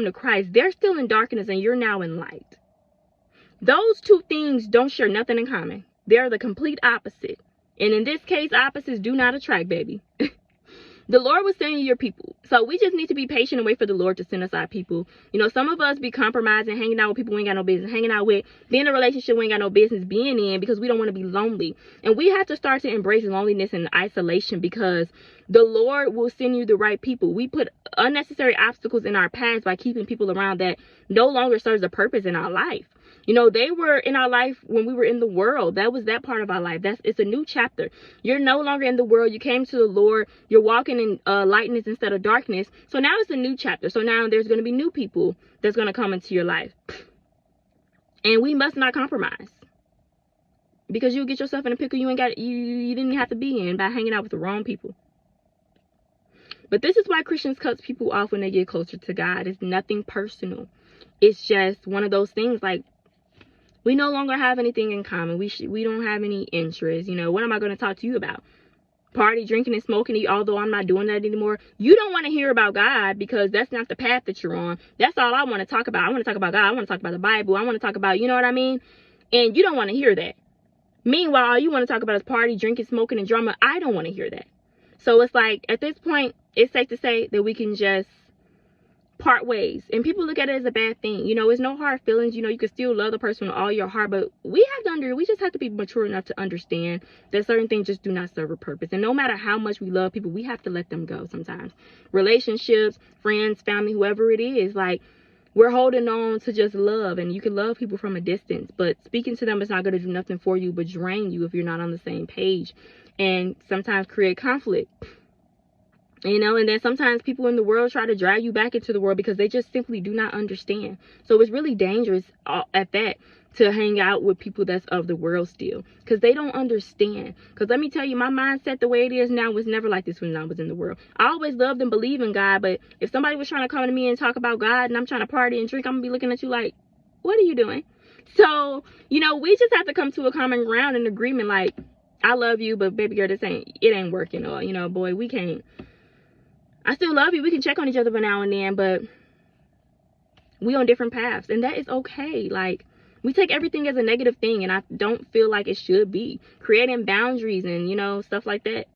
to Christ, they're still in darkness and you're now in light. Those two things don't share nothing in common. They're the complete opposite. And in this case, opposites do not attract, baby. The Lord will send you your people. So we just need to be patient and wait for the Lord to send us our people. You know, some of us be compromising, hanging out with people we ain't got no business hanging out with, being in a relationship we ain't got no business being in because we don't want to be lonely. And we have to start to embrace loneliness and isolation because the Lord will send you the right people. We put unnecessary obstacles in our paths by keeping people around that no longer serves a purpose in our life. You know, they were in our life when we were in the world. That was that part of our life. It's a new chapter. You're no longer in the world. You came to the Lord. You're walking in lightness instead of darkness. So now it's a new chapter. So now there's going to be new people that's going to come into your life. And we must not compromise. Because you'll get yourself in a pickle you didn't have to be in by hanging out with the wrong people. But this is why Christians cut people off when they get closer to God. It's nothing personal. It's just one of those things like, we no longer have anything in common. We don't have any interest. You know, what am I going to talk to you about? Party, drinking, and smoking, although I'm not doing that anymore. You don't want to hear about God because that's not the path that you're on. That's all I want to talk about. I want to talk about God. I want to talk about the Bible. I want to talk about, you know what I mean? And you don't want to hear that. Meanwhile, all you want to talk about is party, drinking, smoking, and drama. I don't want to hear that. So it's like, at this point, it's safe to say that we can just part ways. And people look at it as a bad thing. You know, it's no hard feelings. You know, you can still love the person with all your heart, but we just have to be mature enough to understand that certain things just do not serve a purpose. And no matter how much we love people, we have to let them go sometimes. Relationships, friends, family, whoever it is, like, we're holding on to just love. And you can love people from a distance, but speaking to them is not going to do nothing for you but drain you if you're not on the same page, and sometimes create conflict. You know, and then sometimes people in the world try to drag you back into the world because they just simply do not understand. So it's really dangerous at that to hang out with people that's of the world still, because they don't understand. Because let me tell you, my mindset the way it is now was never like this when I was in the world. I always loved and believed in God, but if somebody was trying to come to me and talk about God and I'm trying to party and drink, I'm gonna be looking at you like, what are you doing? So, you know, we just have to come to a common ground and agreement, like, I love you, but baby girl, it ain't working. Or, you know, boy, we can't. I still love you. We can check on each other every now and then, but we on different paths, and that is okay. Like, we take everything as a negative thing, and I don't feel like it should be. Creating boundaries and, you know, stuff like that.